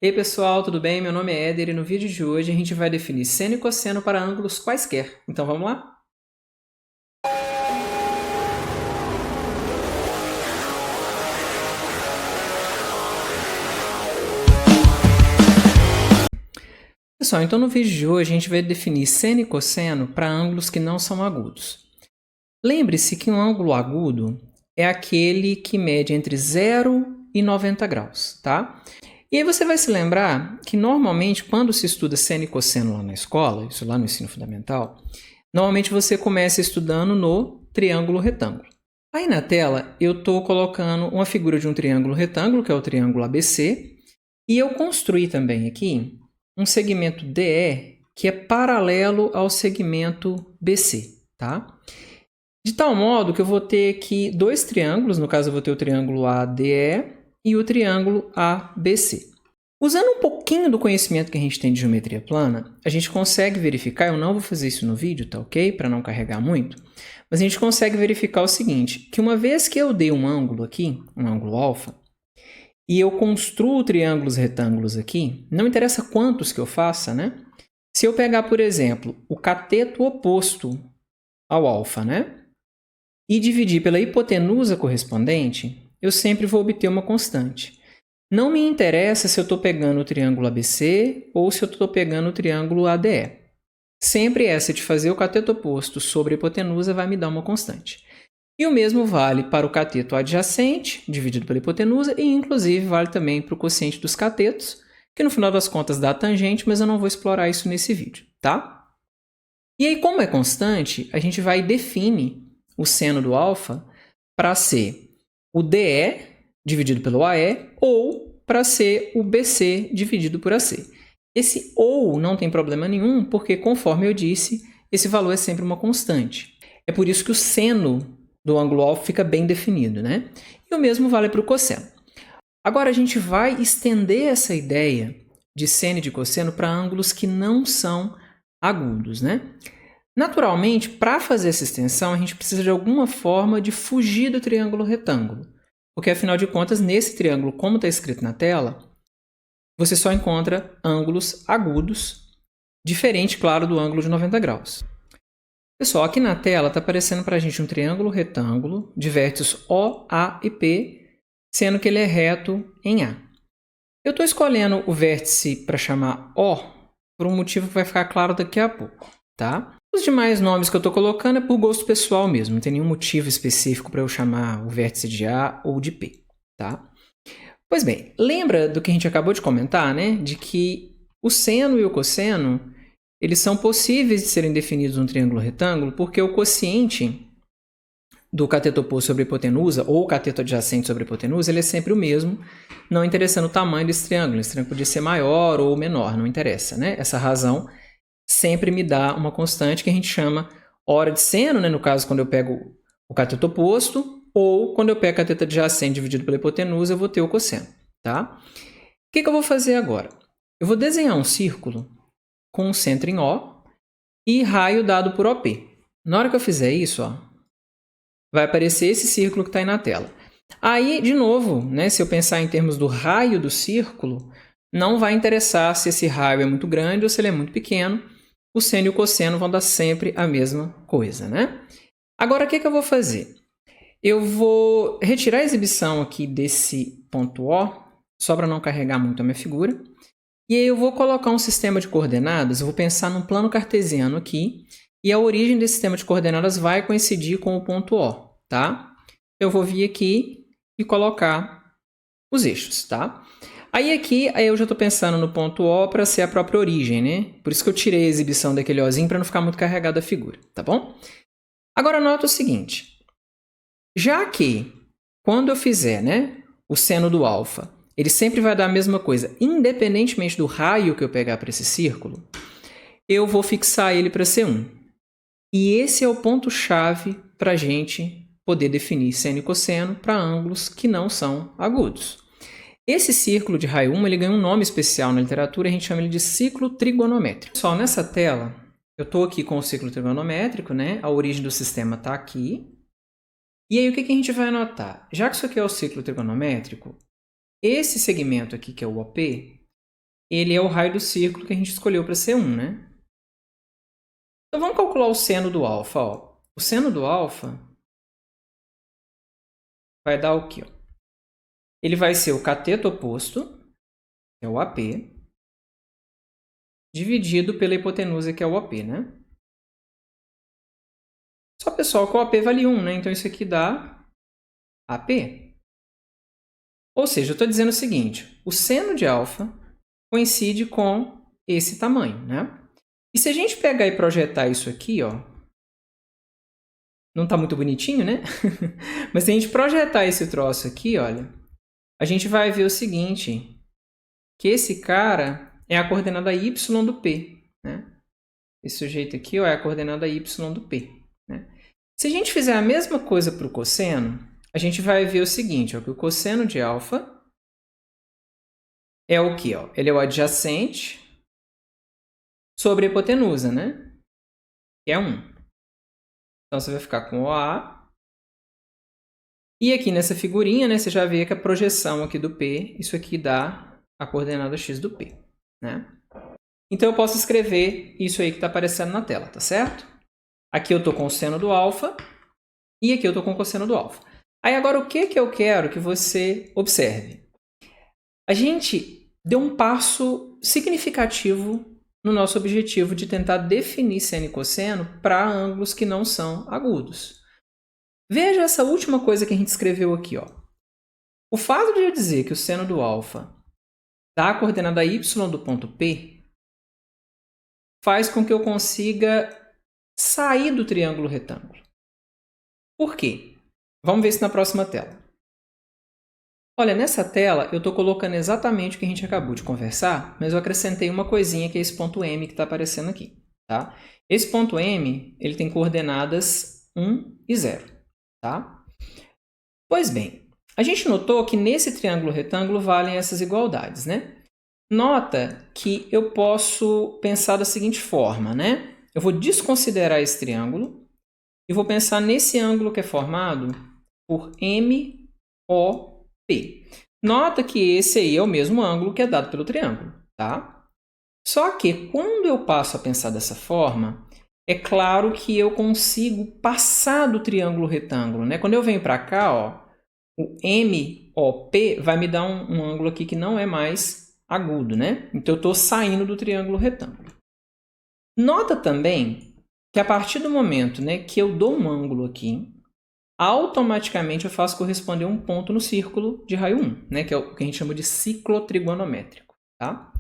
Ei pessoal, tudo bem? Meu nome é Éder e no vídeo de hoje a gente vai definir seno e cosseno para ângulos quaisquer. Então vamos lá? Pessoal, então no vídeo de hoje a gente vai definir seno e cosseno para ângulos que não são agudos. Lembre-se que um ângulo agudo é aquele que mede entre 0 e 90 graus, tá? E aí você vai se lembrar que normalmente quando se estuda seno e cosseno lá na escola, isso lá no ensino fundamental, normalmente você começa estudando no triângulo retângulo. Aí na tela eu estou colocando uma figura de um triângulo retângulo, que é o triângulo ABC, e eu construí também aqui um segmento DE que é paralelo ao segmento BC, tá? De tal modo que eu vou ter aqui dois triângulos, no caso eu vou ter o triângulo ADE e o triângulo ABC. Usando um pouquinho do conhecimento que a gente tem de geometria plana, a gente consegue verificar, eu não vou fazer isso no vídeo, tá ok? Para não carregar muito, mas a gente consegue verificar o seguinte, que uma vez que eu dei um ângulo aqui, um ângulo alfa, e eu construo triângulos retângulos aqui, não interessa quantos que eu faça, né? Se eu pegar, por exemplo, o cateto oposto ao alfa, né? E dividir pela hipotenusa correspondente, eu sempre vou obter uma constante. Não me interessa se eu estou pegando o triângulo ABC ou se eu estou pegando o triângulo ADE. Sempre essa de fazer o cateto oposto sobre a hipotenusa vai me dar uma constante. E o mesmo vale para o cateto adjacente, dividido pela hipotenusa, e inclusive vale também para o quociente dos catetos, que no final das contas dá tangente, mas eu não vou explorar isso nesse vídeo, tá? E aí, como é constante, a gente vai definir o seno do alfa para ser o DE dividido pelo AE ou para ser o BC dividido por AC. Esse ou não tem problema nenhum, porque conforme eu disse, esse valor é sempre uma constante. É por isso que o seno do ângulo alfa fica bem definido, né? E o mesmo vale para o cosseno. Agora a gente vai estender essa ideia de seno e de cosseno para ângulos que não são agudos, né? Naturalmente, para fazer essa extensão, a gente precisa de alguma forma de fugir do triângulo retângulo. Porque, afinal de contas, nesse triângulo, como está escrito na tela, você só encontra ângulos agudos, diferente, claro, do ângulo de 90 graus. Pessoal, aqui na tela está aparecendo para a gente um triângulo retângulo de vértices O, A e P, sendo que ele é reto em A. Eu estou escolhendo o vértice para chamar O por um motivo que vai ficar claro daqui a pouco, tá? Os demais nomes que eu estou colocando é por gosto pessoal mesmo, não tem nenhum motivo específico para eu chamar o vértice de A ou de P, tá? Pois bem, lembra do que a gente acabou de comentar, né? De que o seno e o cosseno, eles são possíveis de serem definidos num triângulo retângulo porque o quociente do cateto oposto sobre a hipotenusa ou o cateto adjacente sobre a hipotenusa, ele é sempre o mesmo, não interessando o tamanho desse triângulo. Esse triângulo podia ser maior ou menor, não interessa, né? Essa razão sempre me dá uma constante que a gente chama hora de seno, né? No caso, quando eu pego o cateto oposto, ou quando eu pego o cateto adjacente dividido pela hipotenusa, eu vou ter o cosseno, tá? O que eu vou fazer agora? Eu vou desenhar um círculo com um centro em O e raio dado por OP. Na hora que eu fizer isso, ó, vai aparecer esse círculo que está aí na tela. Aí, de novo, né, se eu pensar em termos do raio do círculo, não vai interessar se esse raio é muito grande ou se ele é muito pequeno. O seno e o cosseno vão dar sempre a mesma coisa, né? Agora, o que eu vou fazer? Eu vou retirar a exibição aqui desse ponto O, só para não carregar muito a minha figura. E aí eu vou colocar um sistema de coordenadas, eu vou pensar num plano cartesiano aqui, e a origem desse sistema de coordenadas vai coincidir com o ponto O, tá? Eu vou vir aqui e colocar os eixos, tá? Aí aqui eu já estou pensando no ponto O para ser a própria origem, né? Por isso que eu tirei a exibição daquele Ozinho para não ficar muito carregada a figura, tá bom? Agora nota o seguinte, já que quando eu fizer, né, o seno do alfa, ele sempre vai dar a mesma coisa, independentemente do raio que eu pegar para esse círculo, eu vou fixar ele para ser 1. E esse é o ponto-chave para a gente poder definir seno e cosseno para ângulos que não são agudos. Esse círculo de raio 1 ele ganha um nome especial na literatura, a gente chama ele de ciclo trigonométrico. Pessoal, nessa tela, eu estou aqui com o ciclo trigonométrico, né? A origem do sistema está aqui. E aí, o que a gente vai notar? Já que isso aqui é o ciclo trigonométrico, esse segmento aqui, que é o OP, ele é o raio do círculo que a gente escolheu para ser 1, né? Então, vamos calcular o seno do alfa. Ó. O seno do alfa vai dar o quê? Ó? Ele vai ser o cateto oposto, que é o AP, dividido pela hipotenusa, que é o OP, né? Só, pessoal, que o AP vale 1, né? Então, isso aqui dá AP. Ou seja, eu estou dizendo o seguinte, o seno de alfa coincide com esse tamanho, né? E se a gente pegar e projetar isso aqui, ó, não está muito bonitinho, né? Mas se a gente projetar esse troço aqui, olha, a gente vai ver o seguinte, que esse cara é a coordenada y do P, né? Esse sujeito aqui ó, é a coordenada y do P, né? Se a gente fizer a mesma coisa para o cosseno, a gente vai ver o seguinte, ó, que o cosseno de alfa é o quê? Ó? Ele é o adjacente sobre a hipotenusa, né? Que é 1. Então, você vai ficar com OA. E aqui nessa figurinha, né, você já vê que a projeção aqui do P, isso aqui dá a coordenada x do P, né? Então, eu posso escrever isso aí que está aparecendo na tela, tá certo? Aqui eu estou com o seno do alfa e aqui eu estou com o cosseno do alfa. Aí, agora, o que eu quero que você observe? A gente deu um passo significativo no nosso objetivo de tentar definir seno e cosseno para ângulos que não são agudos. Veja essa última coisa que a gente escreveu aqui. Ó. O fato de eu dizer que o seno do alfa dá a coordenada y do ponto P faz com que eu consiga sair do triângulo retângulo. Por quê? Vamos ver isso na próxima tela. Olha, nessa tela eu estou colocando exatamente o que a gente acabou de conversar, mas eu acrescentei uma coisinha que é esse ponto M que está aparecendo aqui. Tá? Esse ponto M ele tem coordenadas 1 e 0. Tá? Pois bem, a gente notou que nesse triângulo retângulo valem essas igualdades, né? Nota que eu posso pensar da seguinte forma, né? Eu vou desconsiderar esse triângulo e vou pensar nesse ângulo que é formado por MOP. Nota que esse aí é o mesmo ângulo que é dado pelo triângulo, tá? Só que quando eu passo a pensar dessa forma, é claro que eu consigo passar do triângulo retângulo, né? Quando eu venho para cá, ó, o MOP vai me dar um ângulo aqui que não é mais agudo, né? Então, eu estou saindo do triângulo retângulo. Nota também que a partir do momento, né, que eu dou um ângulo aqui, automaticamente eu faço corresponder um ponto no círculo de raio 1, né, que é o que a gente chama de ciclo trigonométrico. Tá?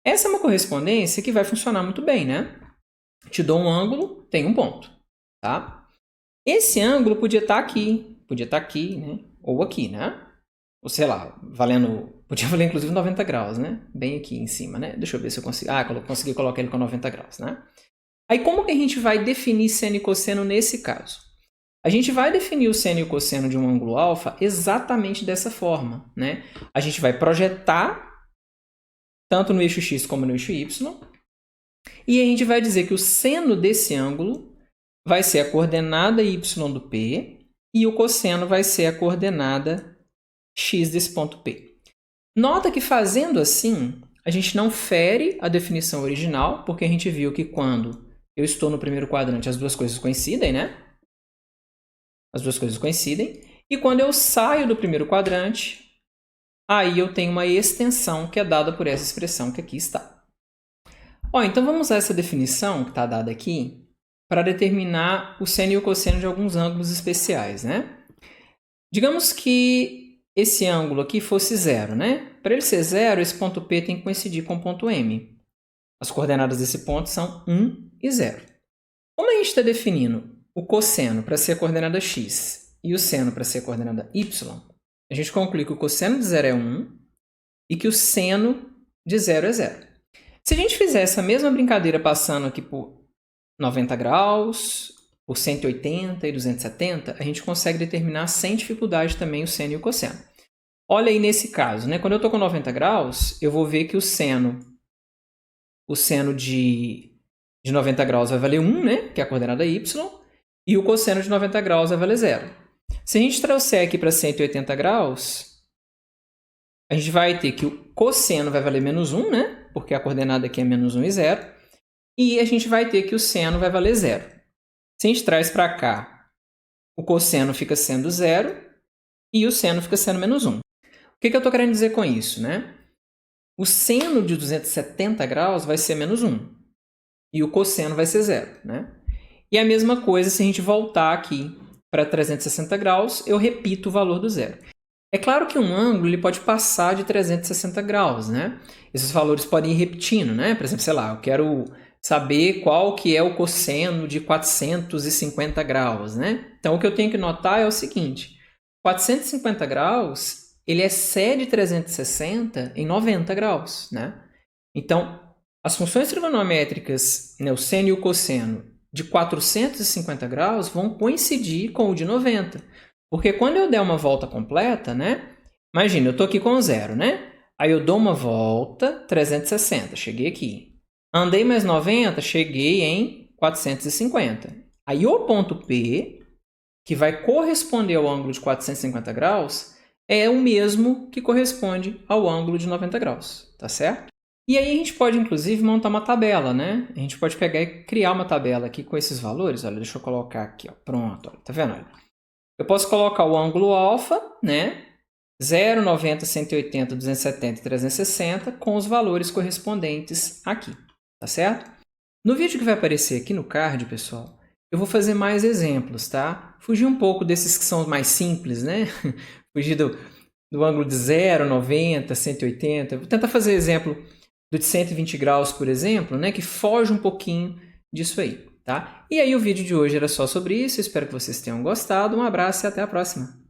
Essa é uma correspondência que vai funcionar muito bem, né? Te dou um ângulo, tem um ponto. Tá? Esse ângulo podia estar aqui, né? Ou aqui, né? Ou sei lá, podia valer inclusive 90 graus, né? Bem aqui em cima, né? Deixa eu ver se eu consigo. Ah, consegui colocar ele com 90 graus, né? Aí como que a gente vai definir seno e cosseno nesse caso? A gente vai definir o seno e o cosseno de um ângulo alfa exatamente dessa forma, né? A gente vai projetar tanto no eixo x como no eixo y e a gente vai dizer que o seno desse ângulo vai ser a coordenada y do P e o cosseno vai ser a coordenada x desse ponto P. Nota que fazendo assim, a gente não fere a definição original, porque a gente viu que quando eu estou no primeiro quadrante as duas coisas coincidem, né? As duas coisas coincidem. E quando eu saio do primeiro quadrante, aí eu tenho uma extensão que é dada por essa expressão que aqui está. Ó, então vamos usar essa definição que está dada aqui para determinar o seno e o cosseno de alguns ângulos especiais, né? Digamos que esse ângulo aqui fosse 0, né? Para ele ser 0, esse ponto P tem que coincidir com o ponto M. As coordenadas desse ponto são 1 e 0. Como a gente está definindo o cosseno para ser a coordenada x e o seno para ser a coordenada y, a gente conclui que o cosseno de 0 é 1 e que o seno de 0 é 0. Se a gente fizer essa mesma brincadeira passando aqui por 90 graus, por 180 e 270, a gente consegue determinar sem dificuldade também o seno e o cosseno. Olha aí nesse caso, né? Quando eu estou com 90 graus, eu vou ver que o seno de 90 graus vai valer 1, né? Que é a coordenada y, e o cosseno de 90 graus vai valer 0. Se a gente trouxer aqui para 180 graus, a gente vai ter que o cosseno vai valer menos 1, né? Porque a coordenada aqui é menos 1 e 0. E a gente vai ter que o seno vai valer 0. Se a gente traz para cá, o cosseno fica sendo 0 e o seno fica sendo menos 1. O que eu estou querendo dizer com isso, né? O seno de 270 graus vai ser menos 1 e o cosseno vai ser 0, né? E a mesma coisa se a gente voltar aqui para 360 graus, eu repito o valor do zero. É claro que um ângulo ele pode passar de 360 graus, né? Esses valores podem ir repetindo, né? Por exemplo, sei lá, eu quero saber qual que é o cosseno de 450 graus, né? Então, o que eu tenho que notar é o seguinte, 450 graus, ele excede 360 em 90 graus, né? Então, as funções trigonométricas, né, o seno e o cosseno, de 450 graus vão coincidir com o de 90. Porque quando eu der uma volta completa, né? Imagina, eu estou aqui com 0, né? Aí eu dou uma volta, 360, cheguei aqui. Andei mais 90, cheguei em 450. Aí o ponto P, que vai corresponder ao ângulo de 450 graus, é o mesmo que corresponde ao ângulo de 90 graus, tá certo? E aí a gente pode, inclusive, montar uma tabela, né? A gente pode pegar e criar uma tabela aqui com esses valores. Olha, deixa eu colocar aqui, ó. Pronto, olha, tá vendo? Olha. Eu posso colocar o ângulo alfa, né? 0, 90, 180, 270 e 360 com os valores correspondentes aqui, tá certo? No vídeo que vai aparecer aqui no card, pessoal, eu vou fazer mais exemplos, tá? Fugir um pouco desses que são mais simples, né? Fugir do ângulo de 0, 90, 180. Vou tentar fazer exemplo do de 120 graus, por exemplo, né? Que foge um pouquinho disso aí, tá? E aí o vídeo de hoje era só sobre isso. Espero que vocês tenham gostado. Um abraço e até a próxima!